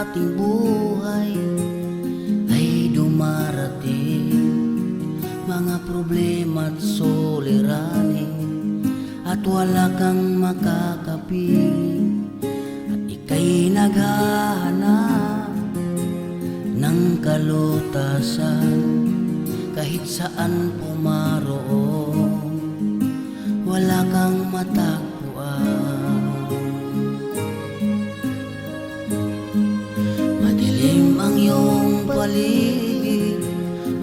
ating buhay ay dumarating mga problema at suliranin, at wala kang makakapiling, at ika'y naghahanap ng kalutasan kahit saan pumaroon, wala kang matagpuan. Madilim ang iyong paligid,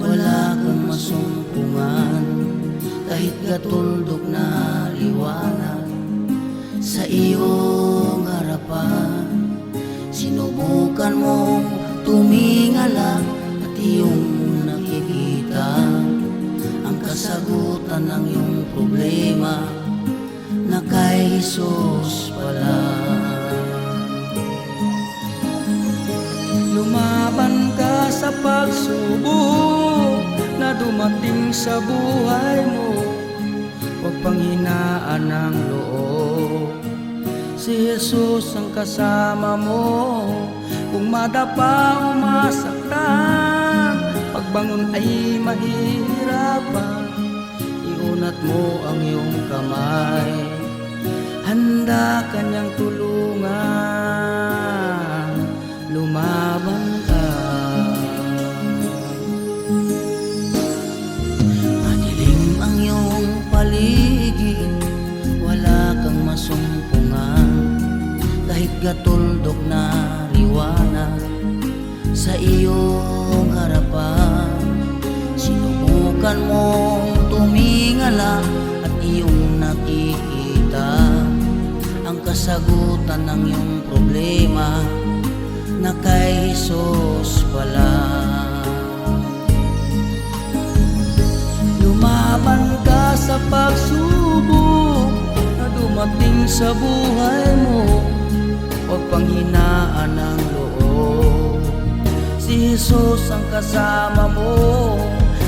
wala kang masumpungan, kahit katuldok na liwanag sa iyong harapan. Sinubukan mong tumingala at iyong nakikita ang kasagutan ng iyong problema na kay Jesus pala. Lumaban ka sa pagsubok na dumating sa buhay mo, huwag panghinaan ng loob. Si Jesus ang kasama mo, kung madapa o masaktan, pagbangon ay mahirapan, iunat mo ang iyong kamay, handa kanyang tulungan, lumaban ka. Madilim ang iyong paligid, wala kang masumpungan, kahit gatuldok na liwanag sa iyong harapan. Sinubukan mong tumingala at iyong nakikita ang kasagutan ng iyong problema na kay Jesus pala. Lumaban ka sa pagsubok na dumating sa buhay mo, huwag panghinaan ng loob. Si Jesus ang kasama mo,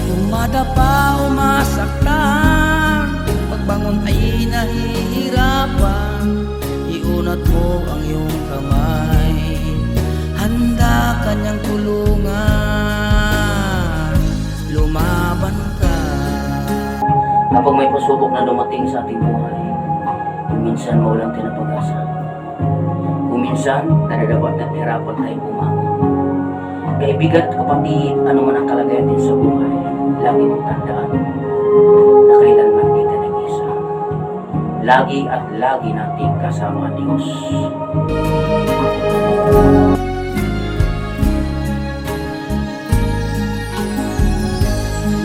kung madapa o masaktan, pagbangon ay nahihirapan, iunat mo ang iyong kamay, handa kanyang tulungan, lumaban ka. Kapag may pasubok na dumating sa ating buhay, minsan mawalan tayo ng pag-asa. Kung minsan, nararapat at hirapan tayo bumangon. Kaibigan at kapatid, ano man ang kalagayan din sa buhay, lagi mong tandaan na kailanman di tayo nag-isa. Lagi at lagi nating kasama ang Diyos.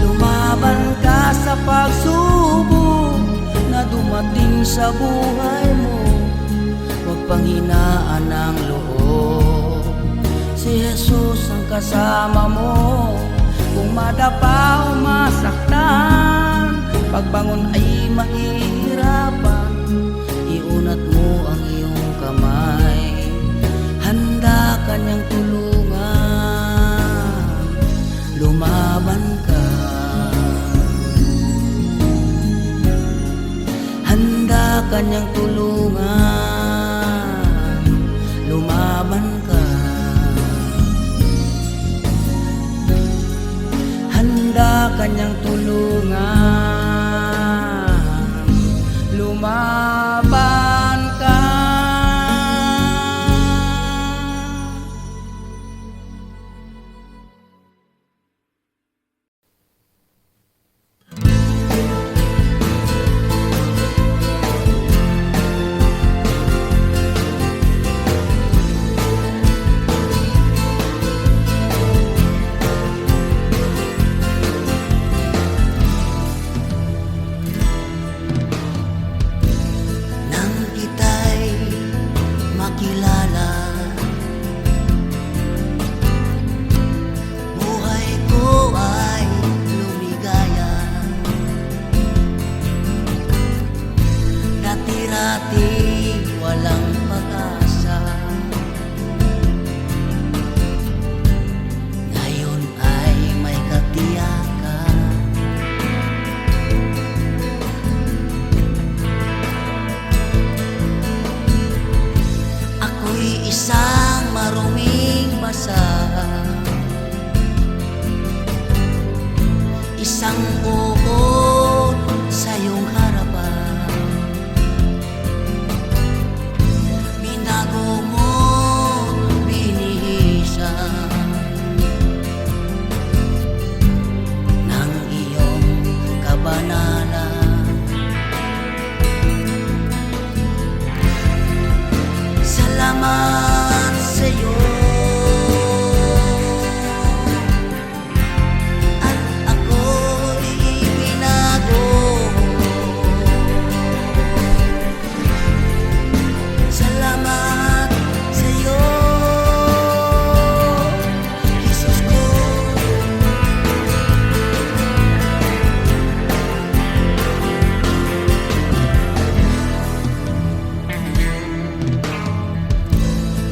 Lumaban ka sa pagsubok na dumating sa buhay mo, huwag panghinaan ng loob. Si Jesus ang kasama mo, kung madapa o masaktan, pagbangon ay mahirapan, iunat mo ang iyong kamay, handa kanyang tulungan, lumaban ka. Handa kanyang tulungan, lumaban ka. Handa kanyang tulungan, lumaban ka. Isang maruming oo sa iyong harapan. Binago mo, binihisan ng iyong kabanalan. Salamat sa iyo. At ako'y binago. Salamat sa iyo, Jesus ko.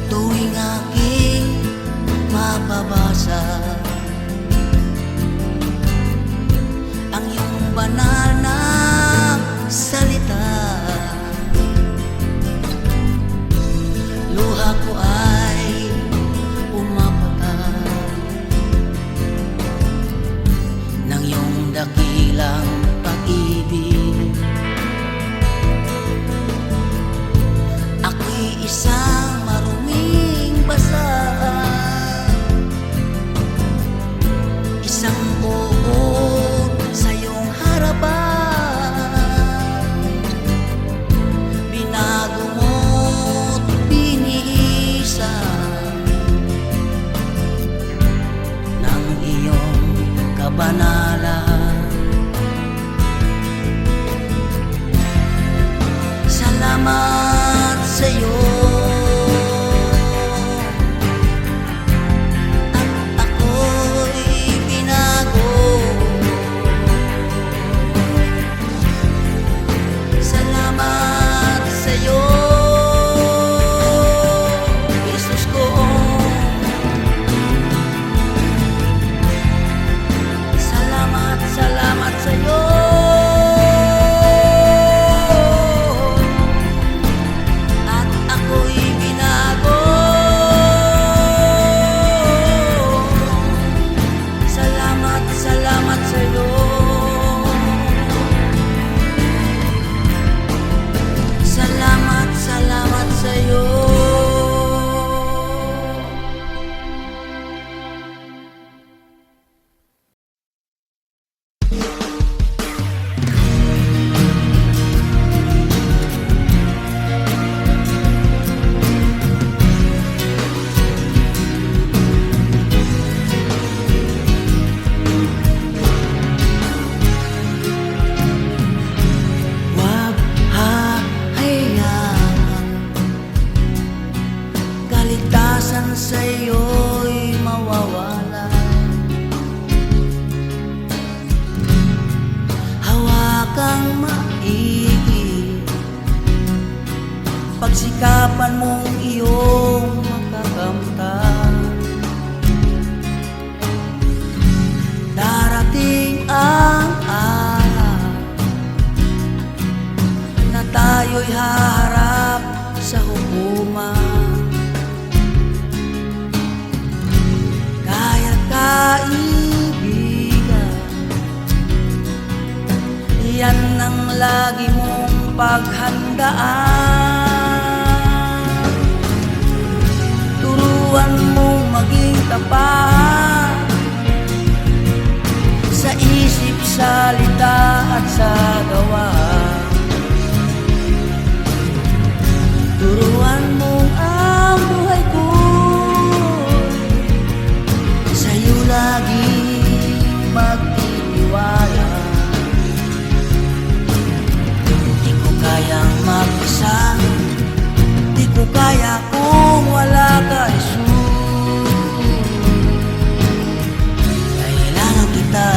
Tuwing aking mababasa ang iyong banal na salita, luha ko ay pumapatak ng iyong dakilang pag-ibig. Ako'y isang maruming basa, isang oo sa iyong harapan. Binago mo't binihisan ng iyong kabanalan. Salamat sa iyo. At ako'y binago. Salamat sa iyo, Jesus ko. Salamat, salamat sa iyo. At ako'y binago. Salamat, salamat sa iyo. Salamat, salamat sa iyo. Wag hahayaan kaligtasan sa iyo'y mawawala. Hawakang maigi, pagsikapan mong iyong makakamtan. Darating ang araw na tayo'y haharap sa hukuman. Kaya't kaibigan, yan ang lagi mong paghandaan. Turuan mong maging tapat sa isip, salita at sa gawa. Turuan mong ang buhay ko sa'yo lagi magtitiwala. Di ko kayang mag-isa, di ko kaya kung wala ka, Jesus. Kailangan kita.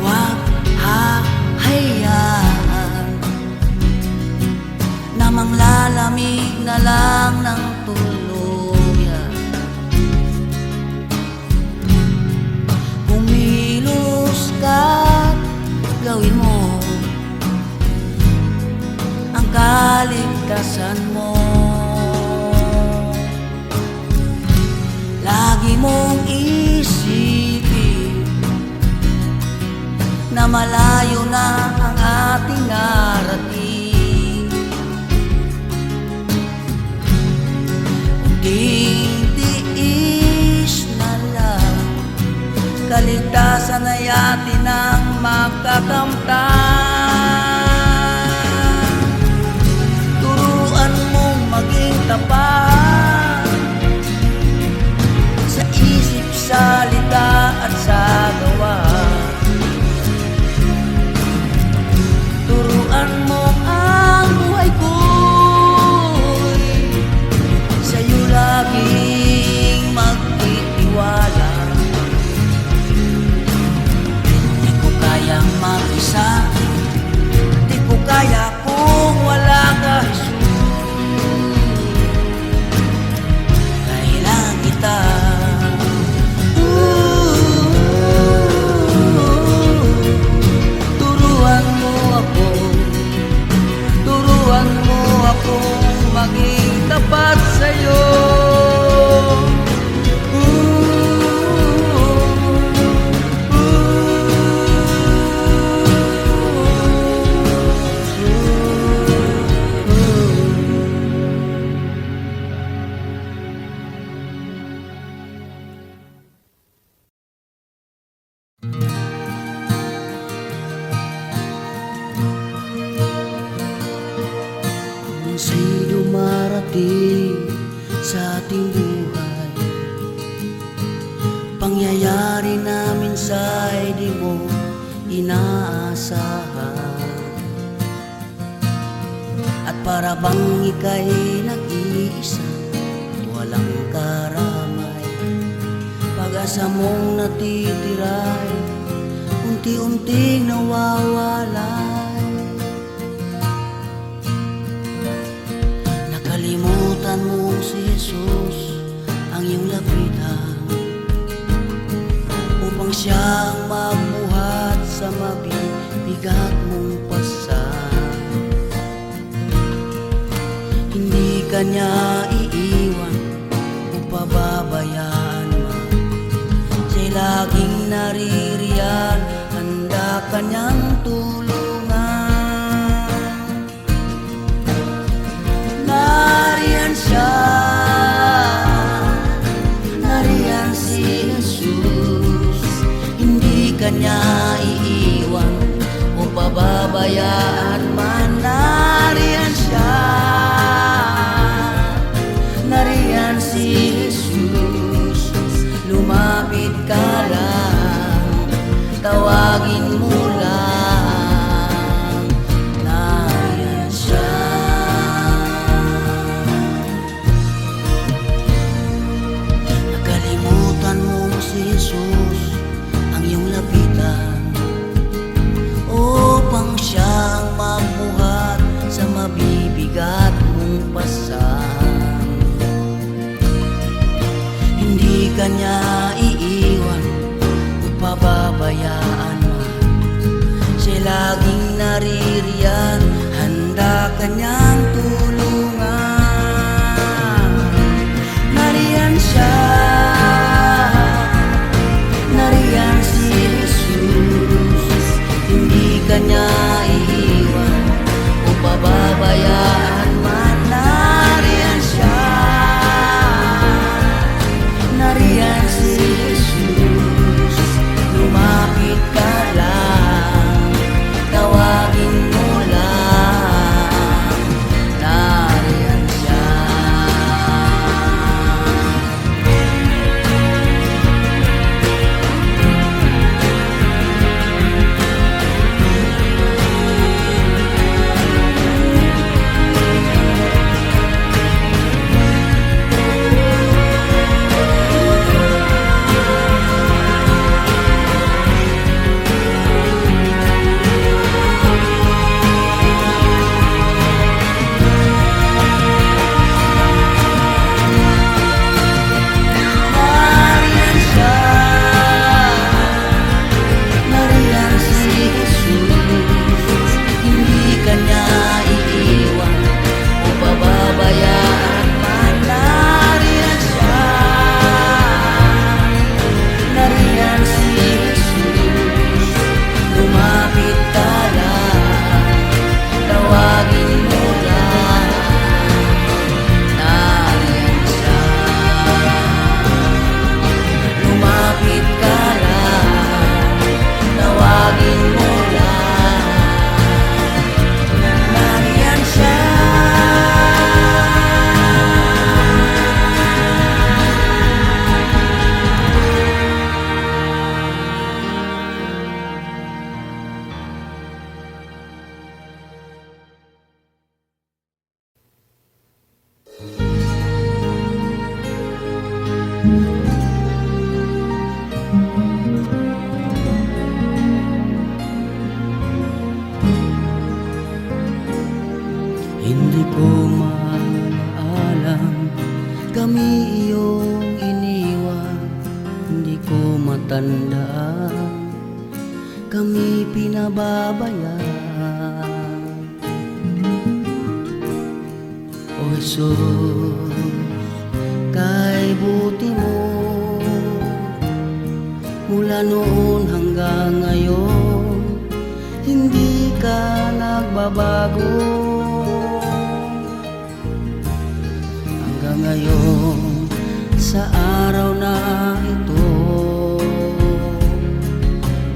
Wag hahayaan na manglalamig na lang ng tuluyan. Kumilos ka, gawin mo kaligtasan mo. Lagi mong isipin na malayo na ang ating narating. Kunting tiis na lang, kaligtasan ay atin ang makakamtan. Turuan mong maging tapat sa isip, salita at sa gawa. Turuan mo ang buhay ko'y sa'yo laging magtitiwala. Di ko kayang mag-isa, di ko kaya kung wala ka, Jesus. Kailangan kita. Turuan mo ako, turuan mo akong maging tapat sa'yo. Kung sino marating sa ating buhay, pangyayari na minsa'y di mo inaasahan. At para bang ika'y nag-iisa, walang karamay, pag-asa mong natitiray, unti-unting nawawalay. Nakalimutan mong si Jesus ang iyong lapitan, upang siyang magbuhat sa mabibigat mong pasan. Hindi ka niya iiwan o pababayaan man, siya'y laging naririyan, handa ka niyang tulungan. Nariyan siya, nariyan si Jesus. Hindi ka niya iiwan o pababayaan man. Nariyan siya, nariyan si Jesus. Lumapit ka lang, tawagin mo lang. Nariyan siya. Nakalimutan mo si Jesus ang iyong lapitan, upang siyang magbuhat sa mabibigat mong pasan. Hindi ka niya iiwan o pababayaan man, siya'y laging naririyan, handa ka niyang tulungan. Nariyan siya, nariyan si Jesus. Hindi ka niya iiwan o pababayaan man. Nariyan siya, nariyan si Jesus. Lumapit ka lang, tawagin mo lang. Hindi ko maalam kami iyong iniwan. Hindi ko matandaan kami pinababayaan. O Jesus, kay buti mo mula noon hanggang ngayon, hindi ka nagbabago. Hanggang ngayon, sa araw na ito,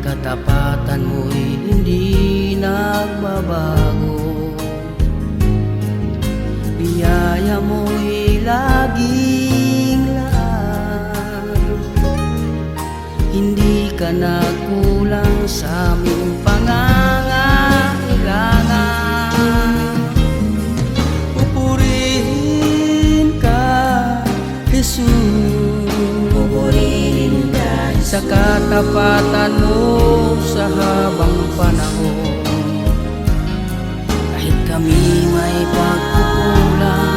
katapatan mo'y hindi nagbabago. Biyaya mo'y laging laan, hindi ka nagkulang sa aming pangangailangan. Pupurihin ka, Jesus, Pupurihin ka, sa katapatan mo sa habang panahon. Kahit kami may pagkukulang,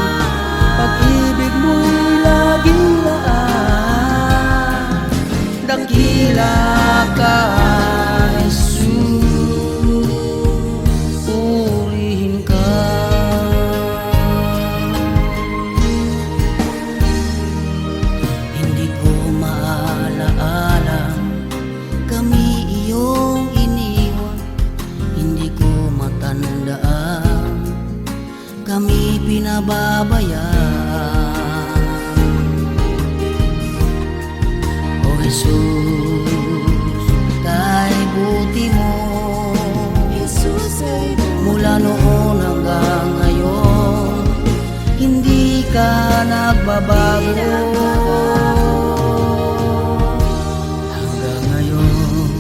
pag-ibig mo'y laging laan. Dakila ka, Jesus, purihin ka. Hindi ko maalaala kami iyong iniwan. Hindi ko matandaan kami pinababayaan. O Jesus, kay buti mo Jesus ay mula noon hanggang ngayon, hindi ka nagbabago. Hanggang ngayon,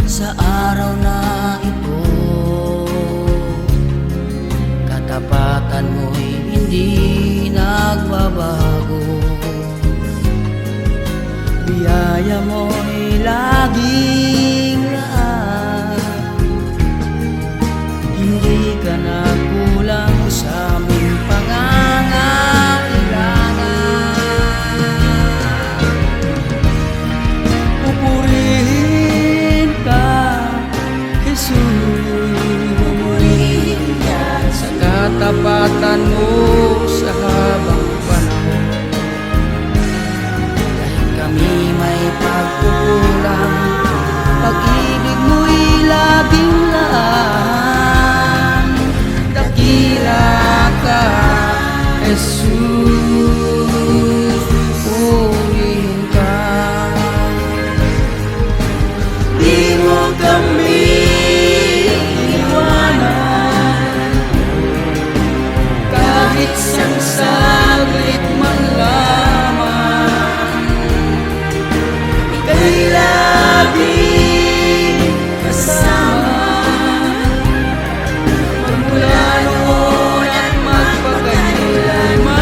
sa araw na ito, katapatan mo'y hindi nagbabago. Biyaya mo'y laging laan, hindi ka nagkulang sa aming pangangailangan. Pupurihin ka, Jesus, pupurihin ka, sa katapatan mo sa habang panahon. Kahit kami may pagkukulang, pag-ibig mo'y laging laan. Dakila ka, Jesus, purihin ka. Di mo kami iwanan, kahit isang saglit man lamang. Ika'y laging kasama, magmula noon at magpakailanman.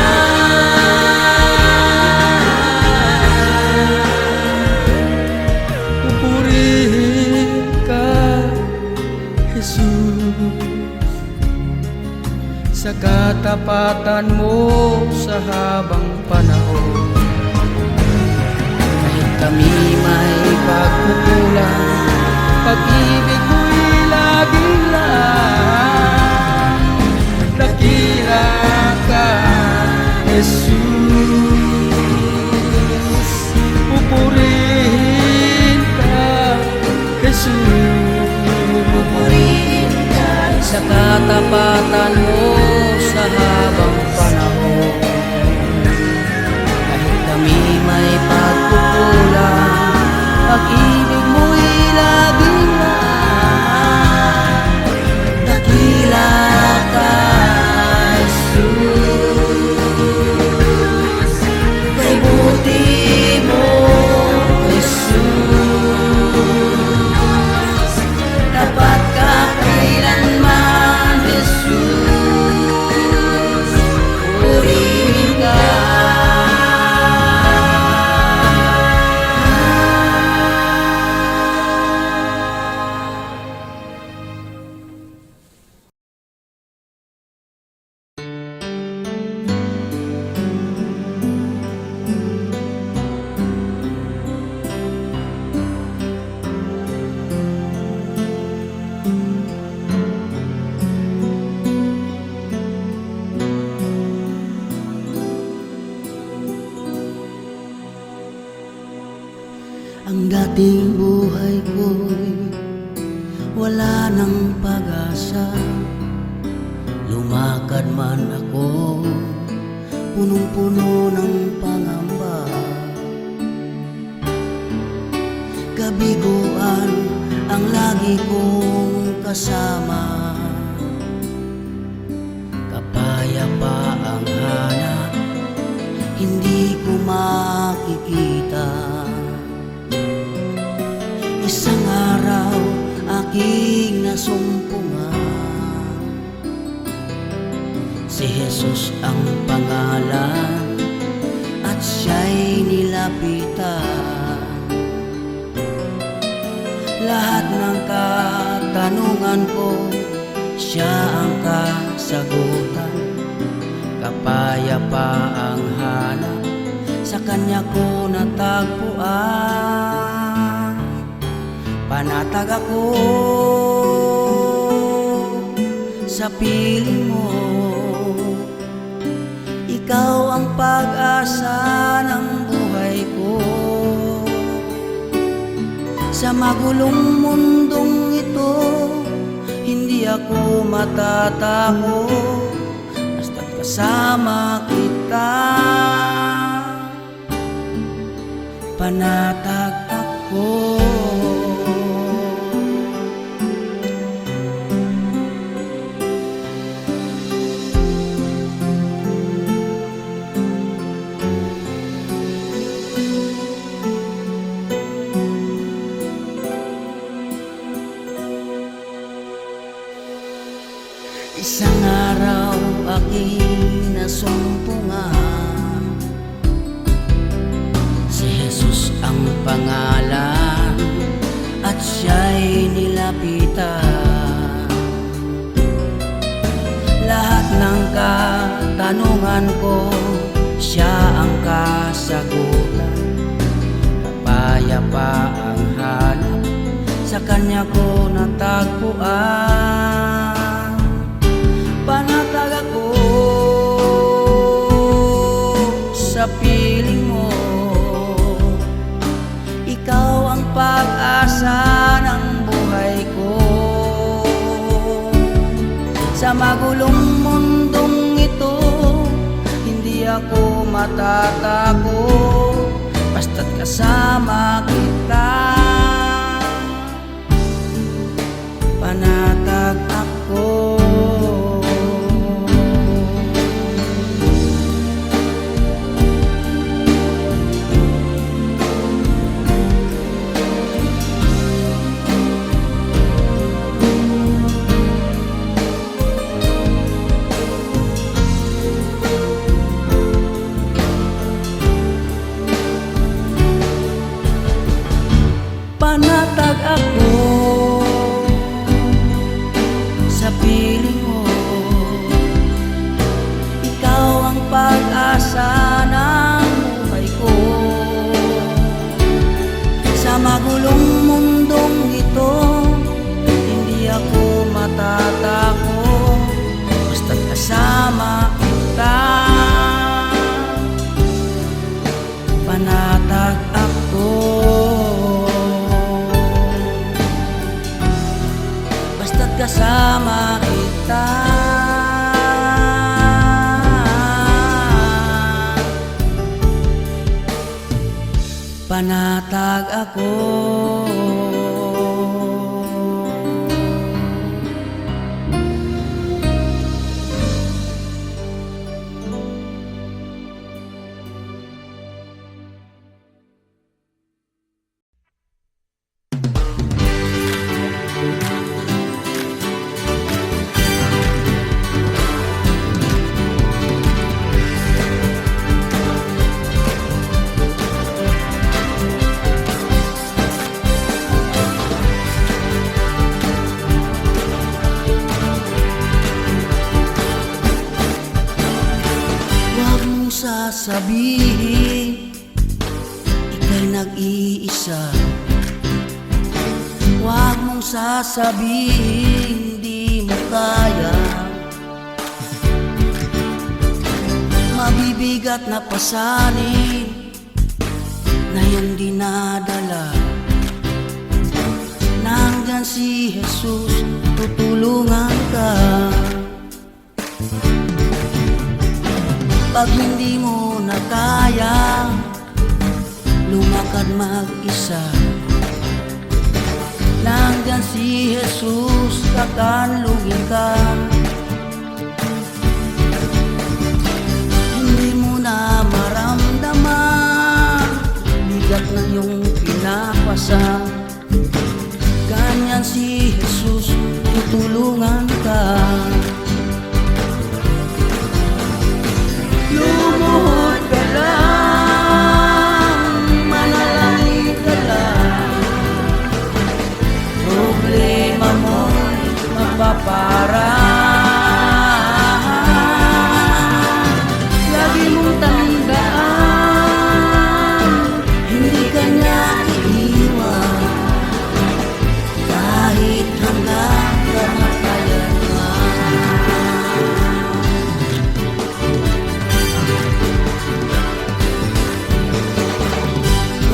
Pupurihin ka, Jesus, sa katapatan mo sa habang panahon. Kahit kami may pagkukulang, pag-ibig mo'y laging laan. Dakila ka, Jesus, pupurihin ka, Jesus, pupurihin ka, sa katapatan mo sa habang panahon. Kahit kami may pagkukulang, pag-ibig mo'y laging laan. Dakila ka, Jesus, kay buti mo, Jesus, dapat ka kailanman, Jesus, purihin ka. dating buhay ko'y wala nang pag-asa. Lumakad man ako, punong-puno ng pangamba. Kabiguan ang lagi kong kasama. Kapayapa ang hanap, hindi ko makikita. Isang araw aking nasumpungan, si Jesus ang pangalan at siya'y nilapitan. Lahat ng katanungan ko, siya ang kasagutan. Kapayapa ang hanap, sa kanya ko natagpuan. Panatag ako sa piling mo, ikaw ang pag-asa ng buhay ko. Sa magulong mundong ito, hindi ako matatakot, basta't kasama kita. Panatag ako. Isang araw aking nasumpungan, si Jesus ang pangalan at siya'y nilapitan. Lahat ng katanungan ko, siya ang kasagutan. Kapayapa ang hanap, sa kanya ko natagpuan. Panatag ako sa piling mo, ikaw ang pag-asa ng buhay ko. Sa magulong mundong ito, hindi ako matatakot, basta't kasama kita. Panatag ako. Panatag ako sa piling mo, ikaw ang pag-asa ng buhay ko. Sa magulong mundong ito, hindi ako matatakot, basta't kasama kita. Panatag ako, kasama kita. Panatag ako. Sasabihin, ika'y nag-iisa. Huwag mong sasabihin, di mo kaya. Mabibigat na pasanin na iyong dinadala, Nandyan si Jesus, tutulungan ka. Pag hindi mo na kaya lumakad mag-isa, nandyan si Jesus, kakanlugin ka. Hindi mo na maramdaman bigat na iyong pinapasa. Ganyan si Jesus, tutulungan ka. Lumuhod ka lang, manalangin ka lang, problema mo'y mapaparaan. Lagi mong tandaan, hindi ka niya iiwan, kahit hanggang kamatayan man.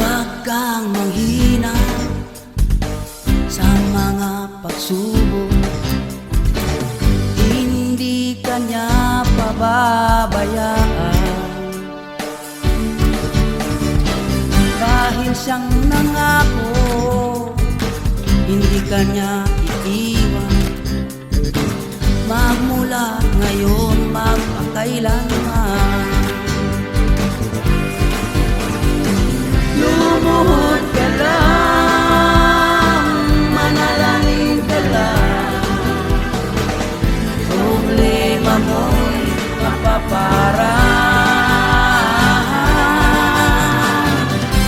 Huwag kang manghina sa mga pagsubok, hindi ka niya pababayaan. Dahil siyang nangako, hindi ka niya iiwan, magmula ngayon magpakailanman. Lumuhod ka lang, manalangin ka lang, problema mo'y mapaparaan.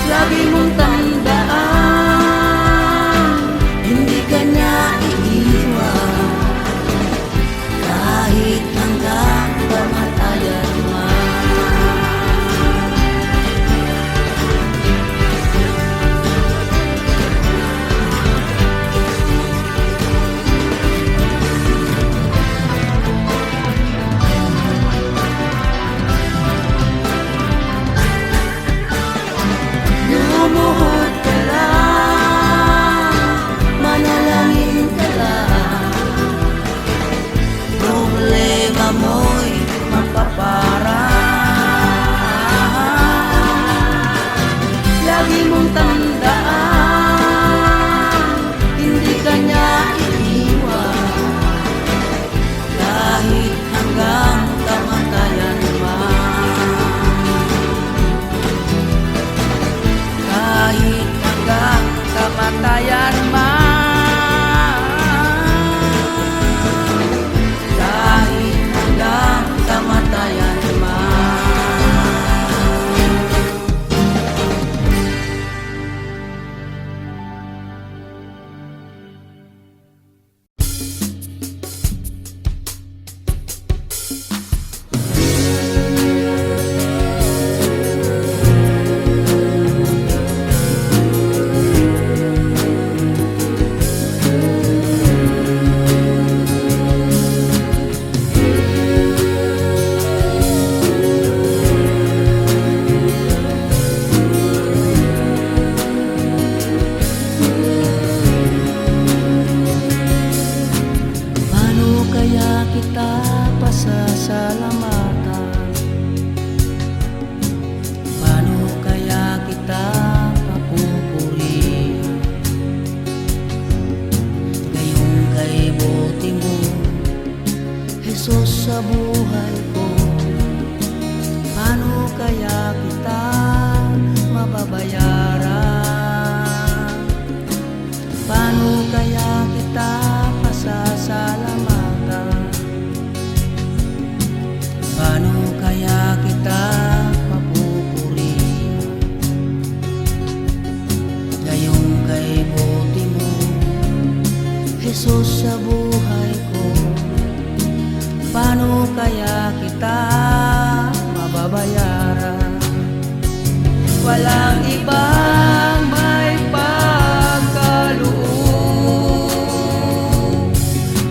Lagi mong tandaan, hindi ka niya iiwan, kahit hanggang kamatayan man. Lumuhod ka lang, manalangin ka lang, problema mo'y mapaparaan. Lagi mong tandaan, hindi ka niya iiwan, kahit hanggang kamatayan man. Kahit hanggang kamatayan man, kahit hanggang kamatayan man. Paano kaya kita pasasalamatan? Paano kaya kita papupurihan? Ngayong kay buti mo, Jesus, sa buhay ko. Paano kaya kita mababayaran? Paano kaya kita pasasalamatan? Paano kaya kita papupurihan? Ngayong kay buti mo, Jesus, sa buhay ko. Paano kaya kita mababayaran? Walang ibang may pagkaloob,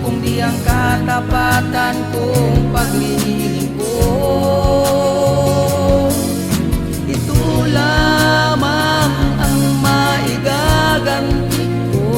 kundi ang katapatan kong paglilingkod. Ito lamang ang maigaganti ko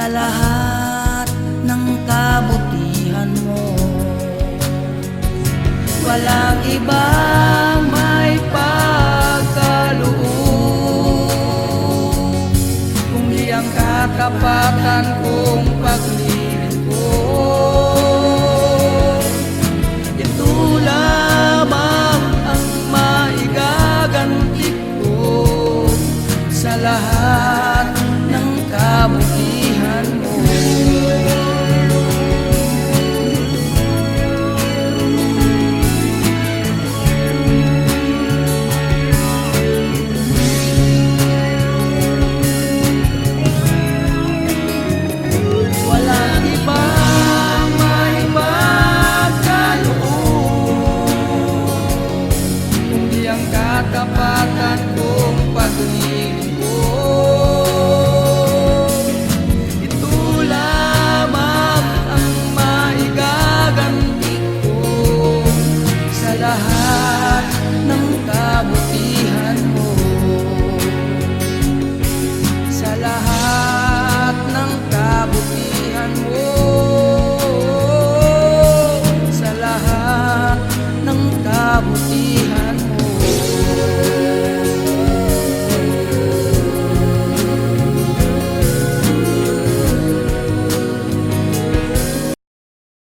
sa lahat ng kabutihan mo. Walang ibang may pagkaloob kundi ang katapatan